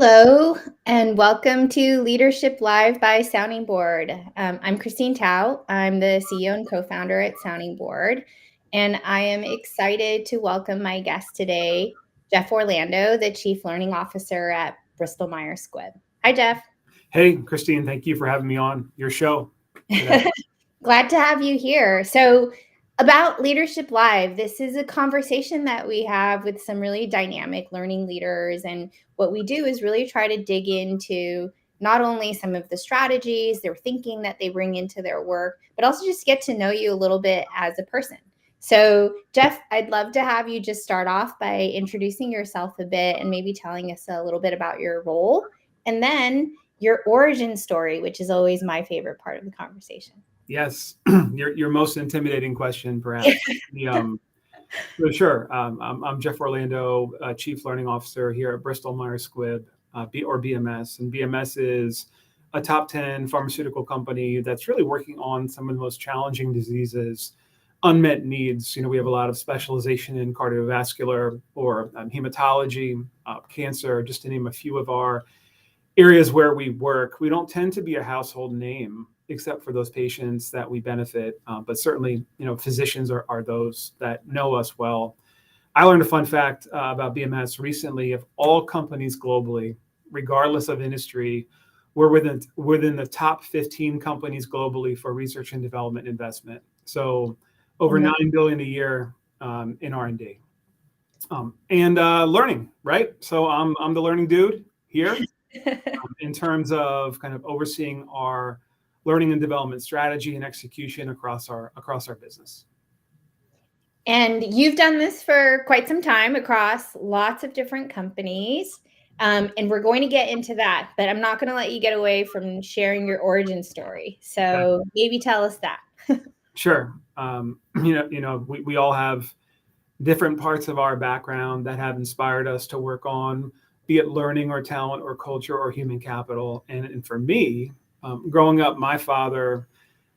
Hello, and welcome to Leadership Live by Sounding Board. I'm Christine Tao. I'm the CEO and co-founder at Sounding Board, and I am excited to welcome my guest today, Jeff Orlando, the Chief Learning Officer at Bristol Myers Squibb. Hi, Jeff. Hey, Christine, thank you for having me on your show today. Glad to have you here. So, about Leadership Live, this is a conversation that we have with some really dynamic learning leaders. And what we do is really try to dig into not only some of the strategies, their thinking that they bring into their work, but also just get to know you a little bit as a person. So, Jeff, I'd love to have you just start off by introducing yourself a bit and maybe telling us a little bit about your role and then your origin story, which is always my favorite part of the conversation. Yes, your most intimidating question, perhaps. So sure. I'm Jeff Orlando, Chief Learning Officer here at Bristol Myers Squibb, or BMS. And BMS is a top 10 pharmaceutical company that's really working on some of the most challenging diseases, unmet needs. We have a lot of specialization in cardiovascular or hematology, cancer, just to name a few of our areas where we work. We don't tend to be a household name, except for those patients that we benefit. But certainly, physicians are those that know us well. I learned a fun fact about BMS recently. Of all companies globally, regardless of industry, we're within the top 15 companies globally for research and development investment. So over $9 billion a year in R&D. And learning, right? So I'm the learning dude here. In terms of kind of overseeing our learning and development strategy and execution across our business. And you've done this for quite some time across lots of different companies. And we're going to get into that, but I'm not going to let you get away from sharing your origin story. So maybe tell us that. Sure. We all have different parts of our background that have inspired us to work on, be it learning or talent or culture or human capital. And for me, growing up, my father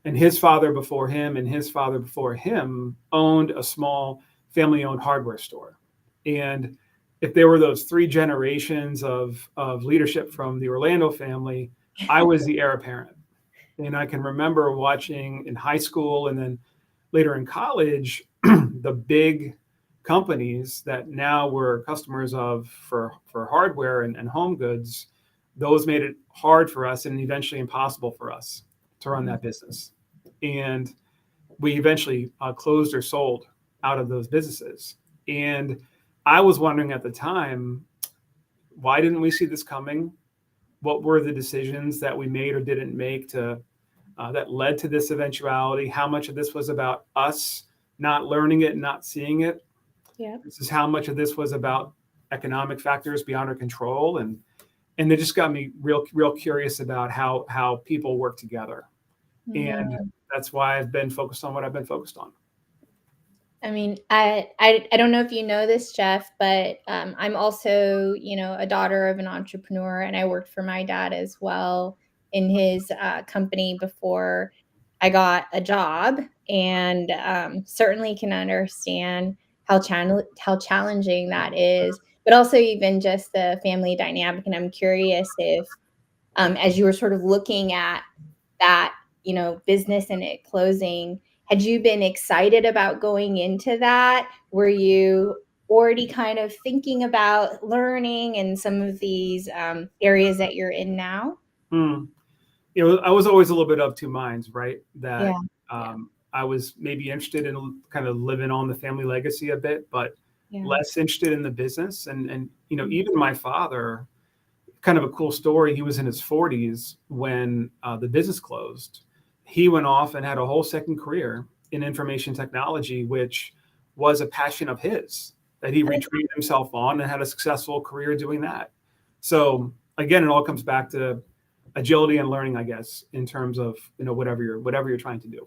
and his father before him and his father before him owned a small family-owned hardware store. And if there were those three generations of leadership from the Orlando family, I was the heir apparent. And I can remember watching in high school and then later in college, the big companies that now we're customers of for hardware and home goods, those made it hard for us and eventually impossible for us to run that business. And we eventually closed or sold out of those businesses. And I was wondering at the time, why didn't we see this coming? What were the decisions that we made or didn't make that led to this eventuality? How much of this was about us not learning it, not seeing it? Yeah. This is how much of this was about economic factors beyond our control. And it just got me real curious about how people work together. Mm-hmm. And that's why I've been focused on what I've been focused on. I mean, I don't know if you know this, Jeff, but I'm also, a daughter of an entrepreneur, and I worked for my dad as well in his company before I got a job, and certainly can understand how challenging that is, but also even just the family dynamic. And I'm curious if, as you were sort of looking at that, business and it closing, had you been excited about going into that? Were you already kind of thinking about learning in some of these areas that you're in now? I was always a little bit of two minds, right? That Yeah. I was maybe interested in kind of living on the family legacy a bit, but less interested in the business. And even my father, kind of a cool story. He was in his 40s when the business closed. He went off and had a whole second career in information technology, which was a passion of his that he retrained himself on and had a successful career doing that. So again, it all comes back to agility and learning, I guess, in terms of whatever you're trying to do.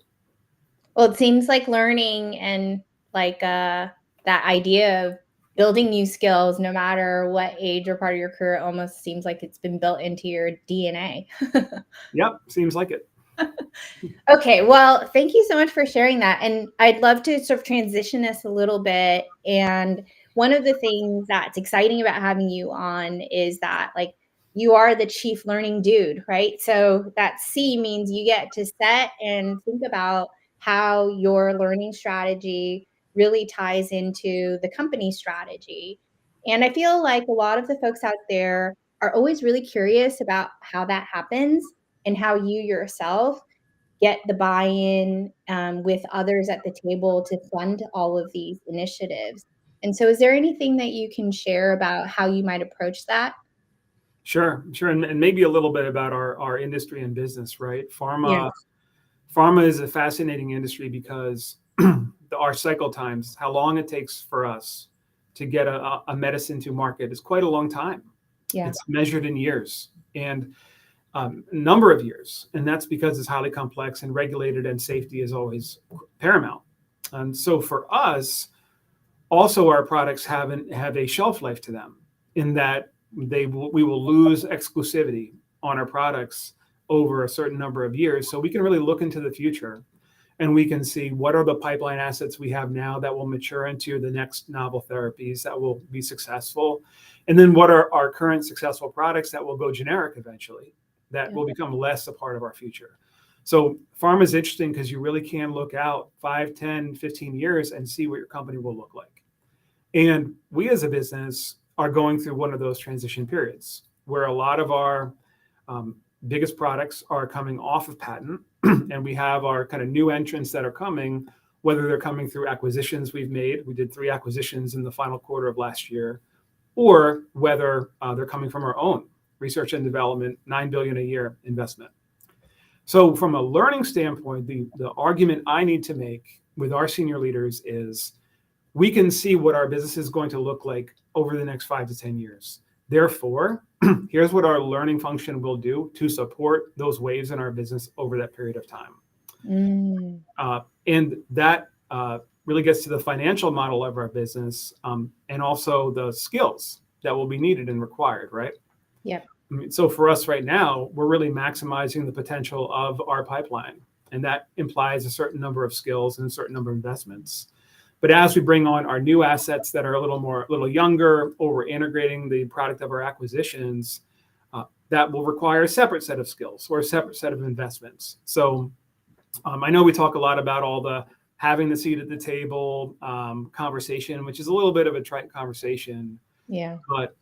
Well, it seems like learning and like that idea of building new skills, no matter what age or part of your career, almost seems like it's been built into your DNA. Yep, seems like it. Okay, well, thank you so much for sharing that. And I'd love to sort of transition us a little bit. And one of the things that's exciting about having you on is that, like, you are the chief learning dude, right? So that C means you get to set and think about how your learning strategy really ties into the company strategy. And I feel like a lot of the folks out there are always really curious about how that happens and how you yourself get the buy-in with others at the table to fund all of these initiatives. And so, is there anything that you can share about how you might approach that? Sure, sure. And maybe a little bit about our industry and business, right? Yeah. Pharma is a fascinating industry because our cycle times, how long it takes for us to get a medicine to market is quite a long time. Yeah. It's measured in years and number of years. And that's because it's highly complex and regulated, and safety is always paramount. And so for us, also our products have a shelf life to them, in that we will lose exclusivity on our products over a certain number of years. So we can really look into the future, and we can see what are the pipeline assets we have now that will mature into the next novel therapies that will be successful. And then what are our current successful products that will go generic eventually, that will become less a part of our future. So pharma is interesting because you really can look out 5, 10, 15 years and see what your company will look like. And we as a business are going through one of those transition periods where a lot of our biggest products are coming off of patent, and we have our kind of new entrants that are coming, whether they're coming through acquisitions we've made. We did 3 acquisitions in the final quarter of last year, or whether they're coming from our own research and development, $9 billion a year investment. So from a learning standpoint, the argument I need to make with our senior leaders is we can see what our business is going to look like over the next 5 to 10 years. Therefore, here's what our learning function will do to support those waves in our business over that period of time. And that really gets to the financial model of our business, and also the skills that will be needed and required, right? Yep. So for us right now, we're really maximizing the potential of our pipeline. And that implies a certain number of skills and a certain number of investments. But as we bring on our new assets that are a little younger, or we're integrating the product of our acquisitions, that will require a separate set of skills or a separate set of investments. So I know we talk a lot about all the having the seat at the table conversation, which is a little bit of a trite conversation. Yeah. But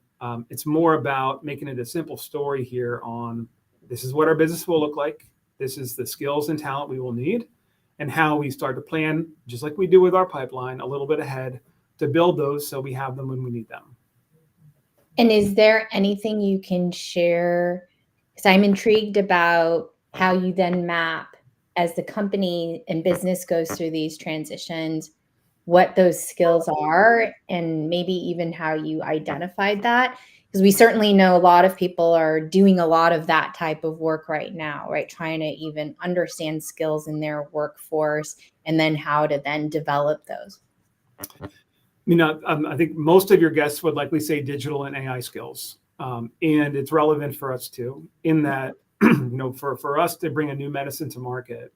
it's more about making it a simple story here on this is what our business will look like. This is the skills and talent we will need, and how we start to plan, just like we do with our pipeline, a little bit ahead to build those so we have them when we need them. And is there anything you can share? Because I'm intrigued about how you then map, as the company and business goes through these transitions, what those skills are, and maybe even how you identified that. Because we certainly know a lot of people are doing a lot of that type of work right now, right? Trying to even understand skills in their workforce, and then how to then develop those. I think most of your guests would likely say digital and AI skills. And it's relevant for us too, in that, for us to bring a new medicine to market,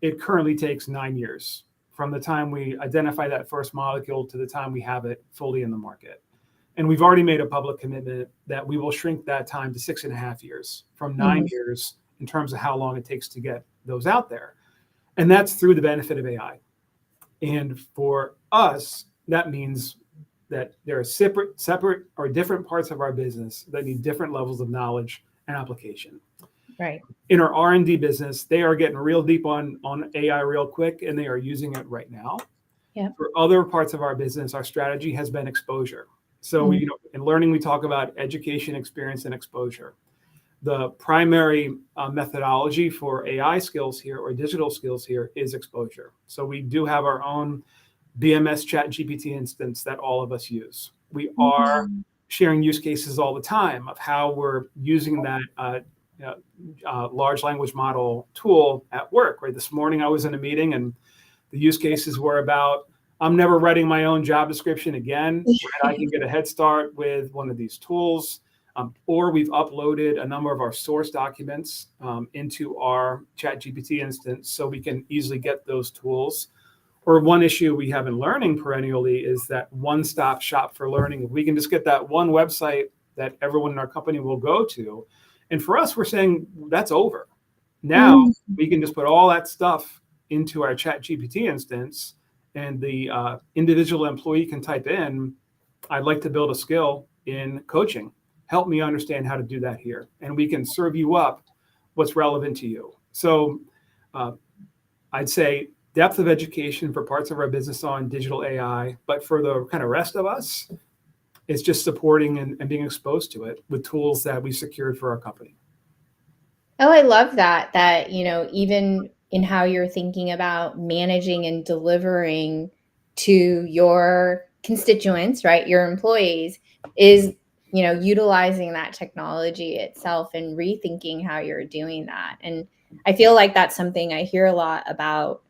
it currently takes 9 years from the time we identify that first molecule to the time we have it fully in the market. And we've already made a public commitment that we will shrink that time to 6.5 years from 9 years in terms of how long it takes to get those out there. And that's through the benefit of AI. And for us, that means that there are separate or different parts of our business that need different levels of knowledge and application. Right. In our R&D business, they are getting real deep on AI real quick, and they are using it right now. Yeah. For other parts of our business, our strategy has been exposure. So in learning, we talk about education, experience, and exposure. The primary methodology for AI skills here, or digital skills here, is exposure. So we do have our own BMS ChatGPT instance that all of us use. We are sharing use cases all the time of how we're using that large language model tool at work. Right, this morning I was in a meeting, and the use cases were about, I'm never writing my own job description again. I can get a head start with one of these tools. Or we've uploaded a number of our source documents into our ChatGPT instance so we can easily get those tools. Or one issue we have in learning perennially is that one-stop shop for learning. If we can just get that one website that everyone in our company will go to. And for us, we're saying that's over. Now we can just put all that stuff into our ChatGPT instance, and the individual employee can type in, I'd like to build a skill in coaching. Help me understand how to do that here. And we can serve you up what's relevant to you. So I'd say depth of education for parts of our business on digital AI, but for the kind of rest of us, it's just supporting and being exposed to it with tools that we secured for our company. Oh, I love that, even in how you're thinking about managing and delivering to your constituents, right? Your employees is, utilizing that technology itself and rethinking how you're doing that. And I feel like that's something I hear a lot about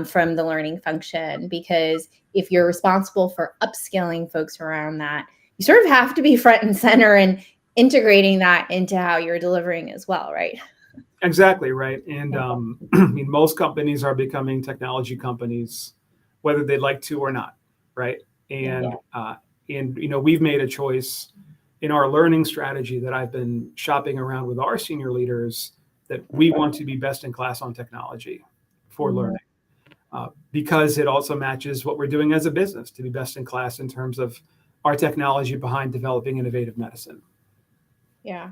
from the learning function, because if you're responsible for upskilling folks around that, you sort of have to be front and center and integrating that into how you're delivering as well, right? Exactly right. And I mean, most companies are becoming technology companies, whether they'd like to or not, right? And we've made a choice in our learning strategy that I've been shopping around with our senior leaders, that we want to be best in class on technology for learning, because it also matches what we're doing as a business to be best in class in terms of our technology behind developing innovative medicine. Yeah.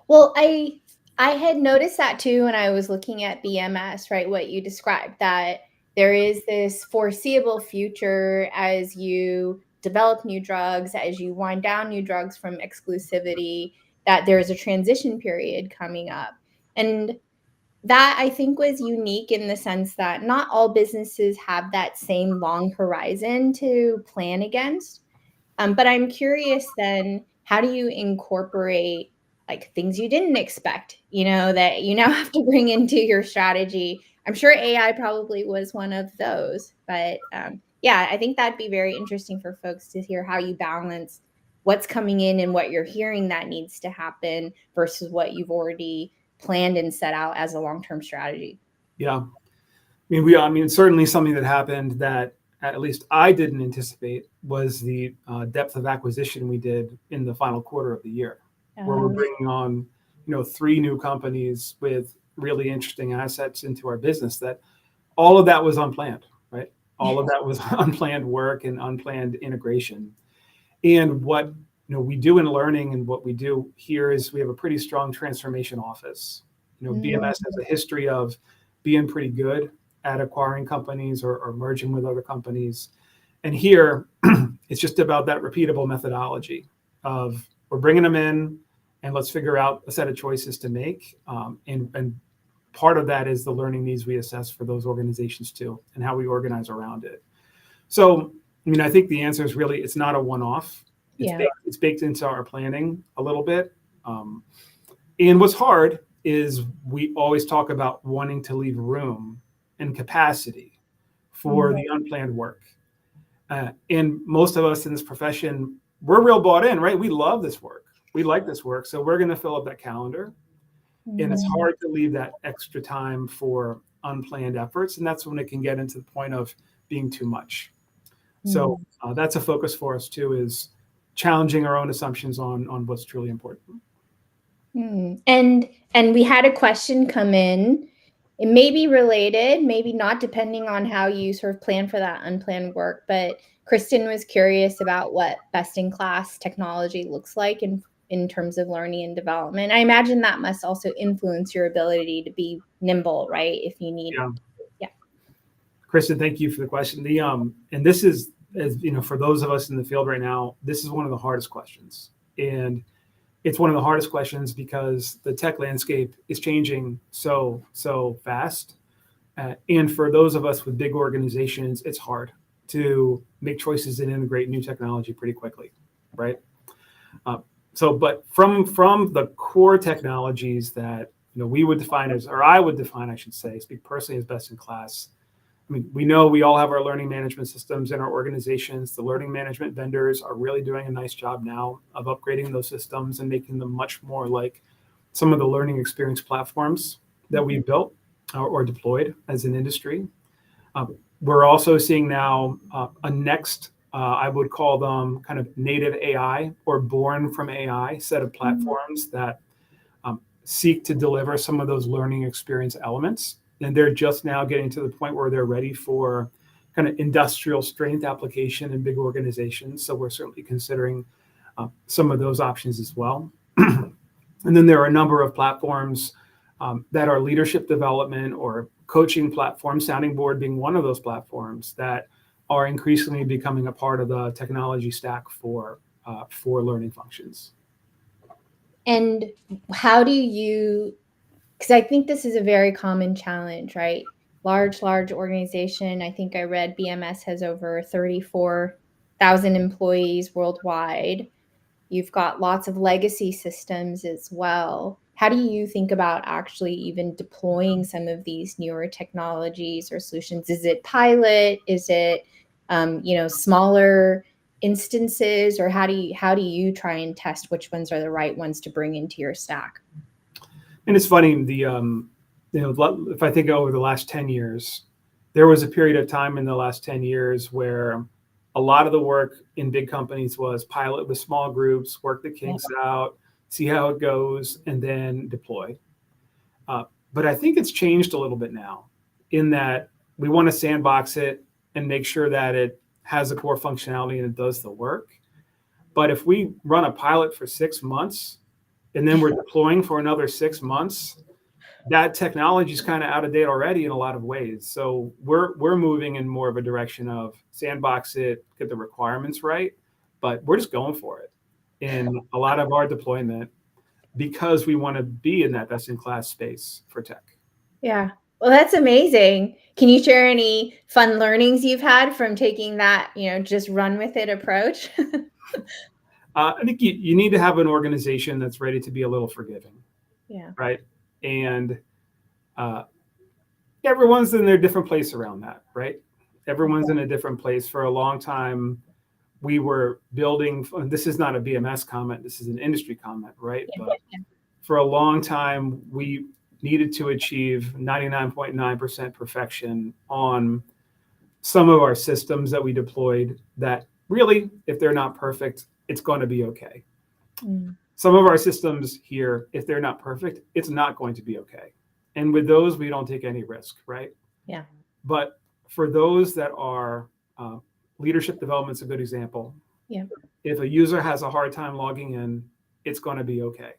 Well, I had noticed that too when I was looking at BMS, right? What you described, that there is this foreseeable future as you develop new drugs, as you wind down new drugs from exclusivity, that there's a transition period coming up. And that I think was unique in the sense that not all businesses have that same long horizon to plan against. But I'm curious then, how do you incorporate like things you didn't expect, that you now have to bring into your strategy? I'm sure AI probably was one of those, but yeah, I think that'd be very interesting for folks to hear how you balance what's coming in and what you're hearing that needs to happen versus what you've already planned and set out as a long-term strategy. Yeah. I mean, certainly something that happened that at least I didn't anticipate was the depth of acquisition we did in the final quarter of the year, where we're bringing on, 3 new companies with really interesting assets into our business. That all of that was unplanned, right? All of that was unplanned work and unplanned integration. And what we do in learning, and what we do here, is we have a pretty strong transformation office. BMS has a history of being pretty good at acquiring companies or merging with other companies. And here, it's just about that repeatable methodology of we're bringing them in and let's figure out a set of choices to make. And part of that is the learning needs we assess for those organizations too, and how we organize around it. So, I think the answer is really, it's not a one-off. It's baked into our planning a little bit. And what's hard is we always talk about wanting to leave room and capacity for the unplanned work. And most of us in this profession, we're real bought in, right? We love this work. We like this work. So we're going to fill up that calendar. And it's hard to leave that extra time for unplanned efforts. And that's when it can get into the point of being too much. So that's a focus for us too, is challenging our own assumptions on what's truly important. And we had a question come in. It may be related, maybe not, depending on how you sort of plan for that unplanned work. But Kristen was curious about what best-in-class technology looks like in terms of learning and development. I imagine that must also influence your ability to be nimble, right? If you need. Yeah. Kristen, thank you for the question. And this is, as for those of us in the field right now, this is one of the hardest questions. And it's one of the hardest questions because the tech landscape is changing so fast. And for those of us with big organizations, it's hard to make choices and integrate new technology pretty quickly, right? But from the core technologies that we would define as, or I would define, I should say, speak personally, as best in class. I mean, we know we all have our learning management systems in our organizations. The learning management vendors are really doing a nice job now of upgrading those systems and making them much more like some of the learning experience platforms that we built or deployed as an industry. We're also seeing now a next I would call them kind of native AI or born from AI set of platforms that seek to deliver some of those learning experience elements. And they're just now getting to the point where they're ready for kind of industrial strength application in big organizations. So we're certainly considering some of those options as well. And then there are a number of platforms that are leadership development or coaching platforms, Sounding Board being one of those platforms that are increasingly becoming a part of the technology stack for learning functions. And how do you, because I think this is a very common challenge, right? Large organization. I think I read BMS has over 34,000 employees worldwide. You've got lots of legacy systems as well. How do you think about actually even deploying some of these newer technologies or solutions? Is it pilot? Is it, smaller instances, or how do you try and test which ones are the right ones to bring into your stack? And it's funny, if I think over the last 10 years, there was a period of time in the last 10 years where a lot of the work in big companies was pilot with small groups, work the kinks out, see how it goes, and then deploy. But I think it's changed a little bit now in that we want to sandbox it and make sure that it has the core functionality and it does the work. But if we run a pilot for 6 months and then we're deploying for another 6 months, that technology is kind of out of date already in a lot of ways. So we're moving in more of a direction of sandbox it, get the requirements right, but we're just going for it in a lot of our deployment because we want to be in that best-in-class space for tech. Yeah. Well, that's amazing. Can you share any fun learnings you've had from taking that, just run with it approach? I think you need to have an organization that's ready to be a little forgiving. Yeah. Right. And everyone's in their different place around that, right? Everyone's in a different place. For a long time, we were building, this is not a BMS comment, this is an industry comment, right? Yeah. But for a long time, we needed to achieve 99.9% perfection on some of our systems that we deployed that really, if they're not perfect, it's going to be okay. Some of our systems here, if they're not perfect, it's not going to be okay. And with those, we don't take any risk, right? Yeah. But for those that are, leadership development's a good example. Yeah. If a user has a hard time logging in, it's going to be okay.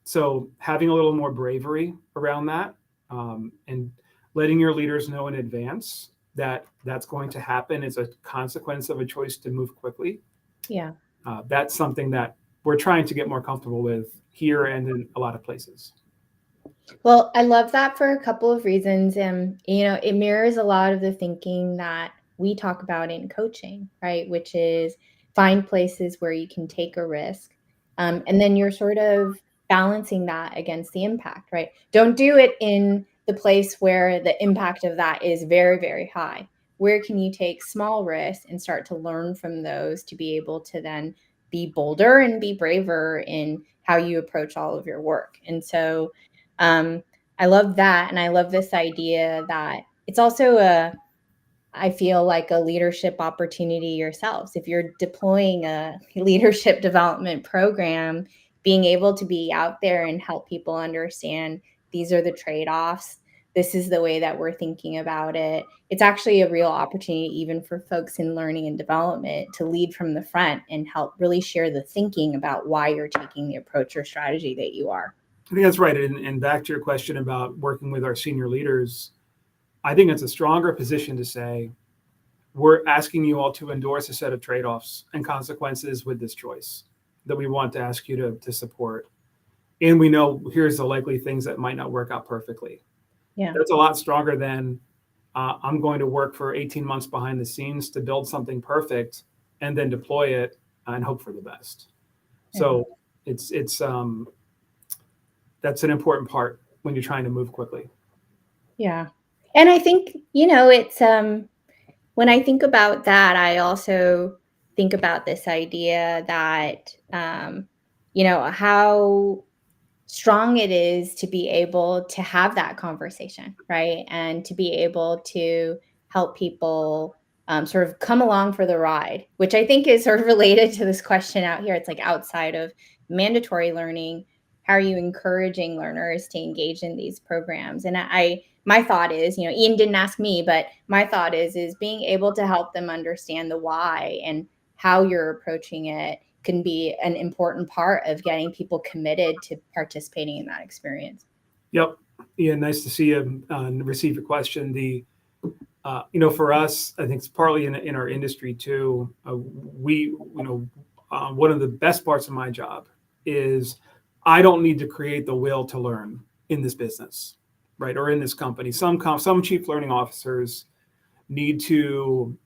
So having a little more bravery around that, and letting your leaders know in advance that that's going to happen is a consequence of a choice to move quickly. Yeah. That's something that we're trying to get more comfortable with here and in a lot of places. Well, I love that for a couple of reasons. It mirrors a lot of the thinking that we talk about in coaching, right? Which is find places where you can take a risk. And then you're sort of balancing that against the impact, right? Don't do it in the place where the impact of that is very, very high. Where can you take small risks and start to learn from those to be able to then be bolder and be braver in how you approach all of your work? And so I love that. And I love this idea that it's also I feel like a leadership opportunity yourselves. If you're deploying a leadership development program, being able to be out there and help people understand these are the trade-offs. This is the way that we're thinking about it. It's actually a real opportunity, even for folks in learning and development, to lead from the front and help really share the thinking about why you're taking the approach or strategy that you are. I think that's right. And back to your question about working with our senior leaders, I think it's a stronger position to say, we're asking you all to endorse a set of trade-offs and consequences with this choice that we want to ask you to support. And we know here's the likely things that might not work out perfectly. Yeah. That's a lot stronger than I'm going to work for 18 months behind the scenes to build something perfect and then deploy it and hope for the best. Yeah. So it's that's an important part when you're trying to move quickly. Yeah. And I think, it's when I think about that, I also think about this idea that, how strong it is to be able to have that conversation, right? And to be able to help people sort of come along for the ride, which I think is sort of related to this question out here. It's like outside of mandatory learning, how are you encouraging learners to engage in these programs? And my thought is, Ian didn't ask me, but my thought is being able to help them understand the why and how you're approaching it can be an important part of getting people committed to participating in that experience. Yep. Yeah, nice to see you receive your question. For us, I think it's partly in our industry too. One of the best parts of my job is I don't need to create the will to learn in this business, right? Or in this company. Some chief learning officers need to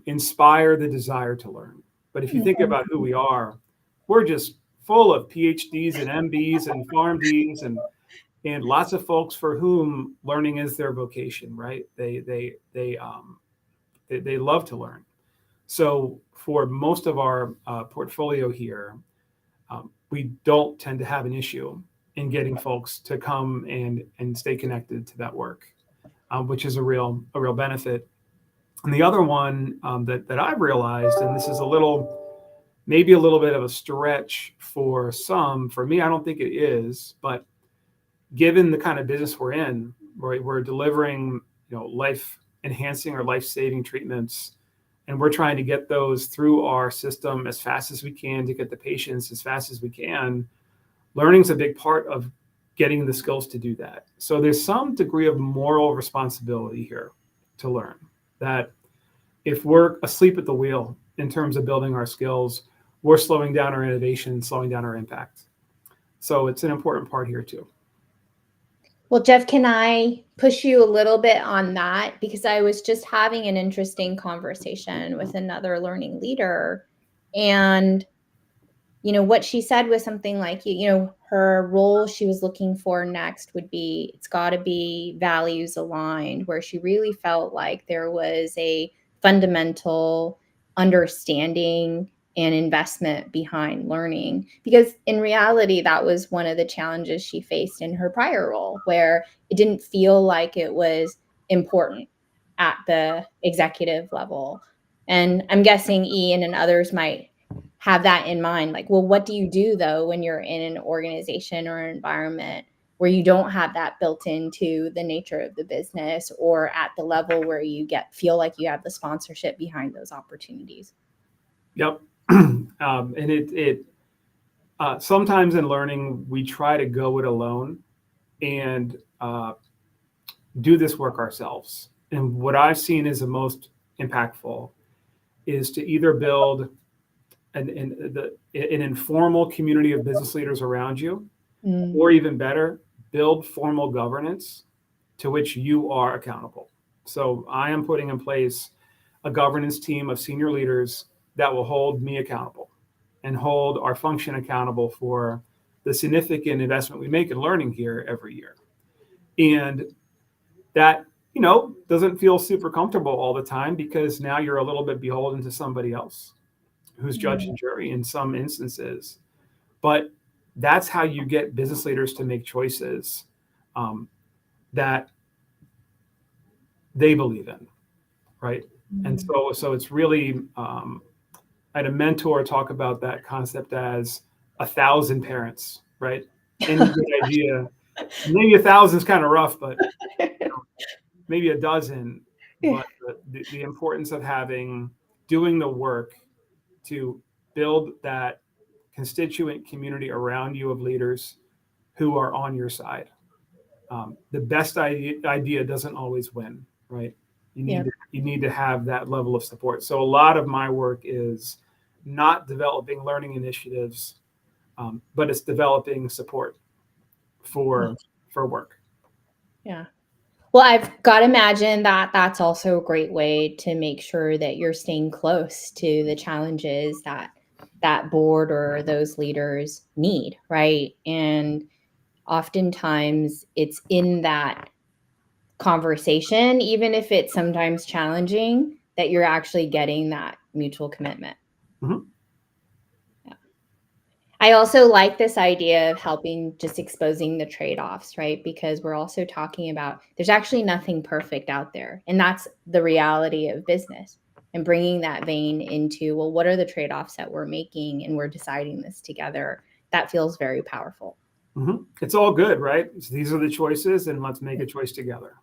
inspire the desire to learn. But if you think about who we are, we're just full of PhDs and MBs and PharmDs and lots of folks for whom learning is their vocation, right? They love to learn. So for most of our portfolio here, we don't tend to have an issue in getting folks to come and stay connected to that work, which is a real benefit. And the other one that I've realized, and this is maybe a little bit of a stretch for some, for me, I don't think it is, but given the kind of business we're in, right, we're delivering, life enhancing or life saving treatments, and we're trying to get those through our system as fast as we can to get the patients as fast as we can. Learning's a big part of getting the skills to do that. So there's some degree of moral responsibility here to learn that if we're asleep at the wheel in terms of building our skills, we're slowing down our innovation, slowing down our impact. So it's an important part here too. Well, Jeff, can I push you a little bit on that? Because I was just having an interesting conversation with another learning leader. And, what she said was something like, her role she was looking for next would be, it's got to be values aligned, where she really felt like there was a fundamental understanding and investment behind learning, because in reality that was one of the challenges she faced in her prior role, where it didn't feel like it was important at the executive level. And I'm guessing Ian and others might have that in mind, like, well, what do you do though when you're in an organization or an environment where you don't have that built into the nature of the business, or at the level where you feel like you have the sponsorship behind those opportunities? Yep. And it sometimes in learning, we try to go it alone and do this work ourselves. And what I've seen is the most impactful is to either build an informal community of business leaders around you, or even better, build formal governance to which you are accountable. So I am putting in place a governance team of senior leaders that will hold me accountable and hold our function accountable for the significant investment we make in learning here every year. And that, doesn't feel super comfortable all the time, because now you're a little bit beholden to somebody else who's judge and jury in some instances. But that's how you get business leaders to make choices that they believe in, right? And so it's really, I had a mentor talk about that concept as 1,000 parents, right? Any good idea, maybe 1,000 is kind of rough, but maybe a dozen. But the importance of doing the work to build that constituent community around you of leaders who are on your side. The best idea doesn't always win, right? You need to have that level of support. So a lot of my work is not developing learning initiatives, but it's developing support for work. Yeah. Well, I've got to imagine that that's also a great way to make sure that you're staying close to the challenges that board or those leaders need, right? And oftentimes it's in that conversation, even if it's sometimes challenging, that you're actually getting that mutual commitment. Mm-hmm. Yeah. I also like this idea of helping, just exposing the trade-offs, right? Because we're also talking about there's actually nothing perfect out there. And that's the reality of business. and bringing that vein into, well, what are the trade-offs that we're making, and we're deciding this together. That feels very powerful. Mm-hmm. It's all good, right? These are the choices, and let's make a choice together.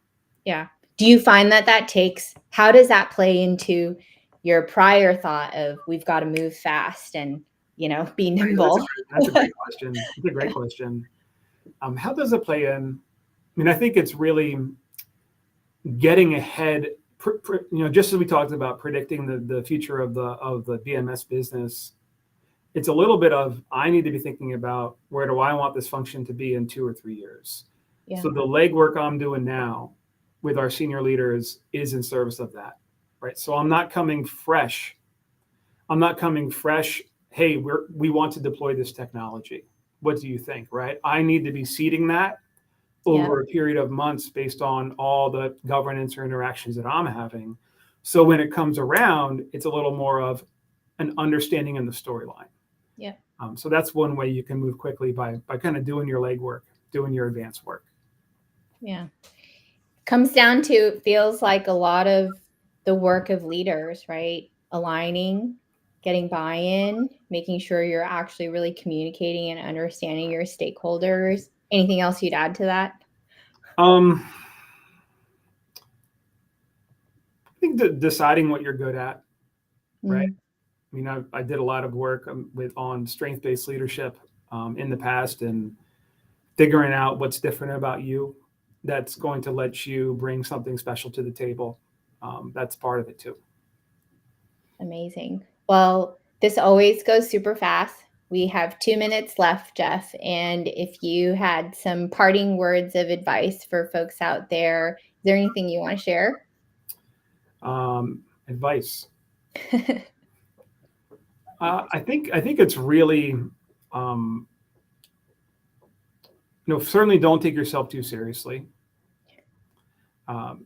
Yeah. Do you find that takes, how does that play into your prior thought of we've got to move fast and, be nimble? That's a great question. That's a great question. How does it play in? I mean, I think it's really getting ahead, just as we talked about predicting the future of the BMS business. It's a little bit of, I need to be thinking about where do I want this function to be in 2 or 3 years. Yeah. So the legwork I'm doing now with our senior leaders is in service of that, right? So I'm not coming fresh. Hey, we want to deploy this technology. What do you think, right? I need to be seeding that over a period of months based on all the governance or interactions that I'm having. So when it comes around, it's a little more of an understanding in the storyline. Yeah. So that's one way you can move quickly by kind of doing your legwork, doing your advanced work. Yeah. Comes down to, it feels like a lot of the work of leaders, right? Aligning, getting buy-in, making sure you're actually really communicating and understanding your stakeholders. Anything else you'd add to that? I think deciding what you're good at, right? I mean, I did a lot of work on strength-based leadership in the past, and figuring out what's different about you that's going to let you bring something special to the table. That's part of it too. Amazing. Well, this always goes super fast. We have 2 minutes left, Jeff. And if you had some parting words of advice for folks out there, is there anything you want to share? Advice. I think it's really, certainly don't take yourself too seriously.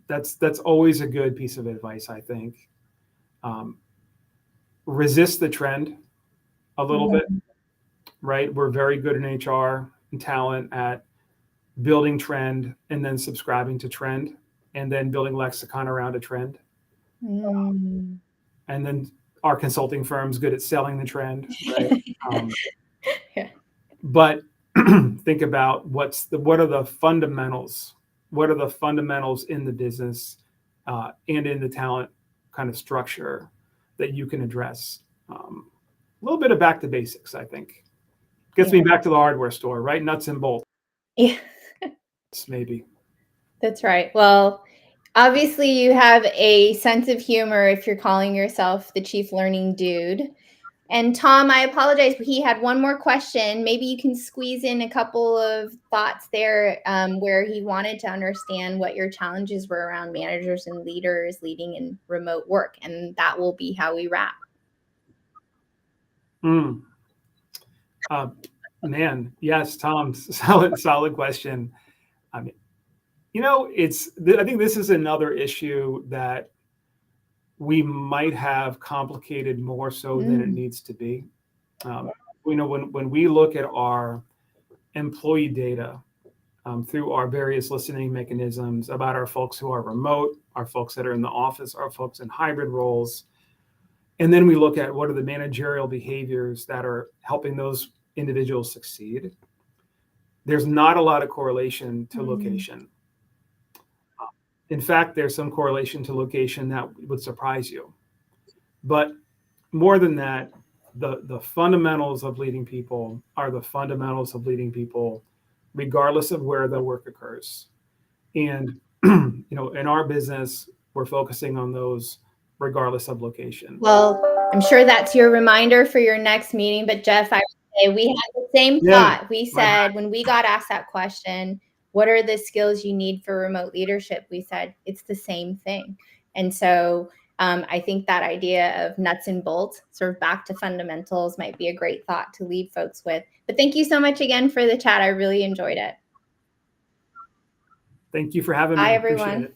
That's always a good piece of advice, I think. Resist the trend a little bit, right? We're very good in HR and talent at building trend and then subscribing to trend and then building lexicon around a trend. And then our consulting firm's good at selling the trend, right? But think about what are the fundamentals? What are the fundamentals in the business and in the talent kind of structure that you can address? A little bit of back to basics, I think. Gets me back to the hardware store, right? Nuts and bolts. Yeah. Maybe. That's right. Well, obviously you have a sense of humor if you're calling yourself the chief learning dude. And Tom, I apologize, but he had one more question. Maybe you can squeeze in a couple of thoughts there where he wanted to understand what your challenges were around managers and leaders leading in remote work. And that will be how we wrap. Man, yes, Tom, solid question. I mean, I think this is another issue that we might have complicated more so than it needs to be. When we look at our employee data through our various listening mechanisms about our folks who are remote, our folks that are in the office, our folks in hybrid roles, and then we look at what are the managerial behaviors that are helping those individuals succeed, there's not a lot of correlation to location. In fact, there's some correlation to location that would surprise you. But more than that, the fundamentals of leading people are the fundamentals of leading people, regardless of where the work occurs. And in our business, we're focusing on those regardless of location. Well, I'm sure that's your reminder for your next meeting. But Jeff, I would say we had the same thought. We said when we got asked that question, what are the skills you need for remote leadership? We said it's the same thing. And so I think that idea of nuts and bolts, sort of back to fundamentals, might be a great thought to leave folks with. But thank you so much again for the chat. I really enjoyed it. Thank you for having me. Bye, everyone.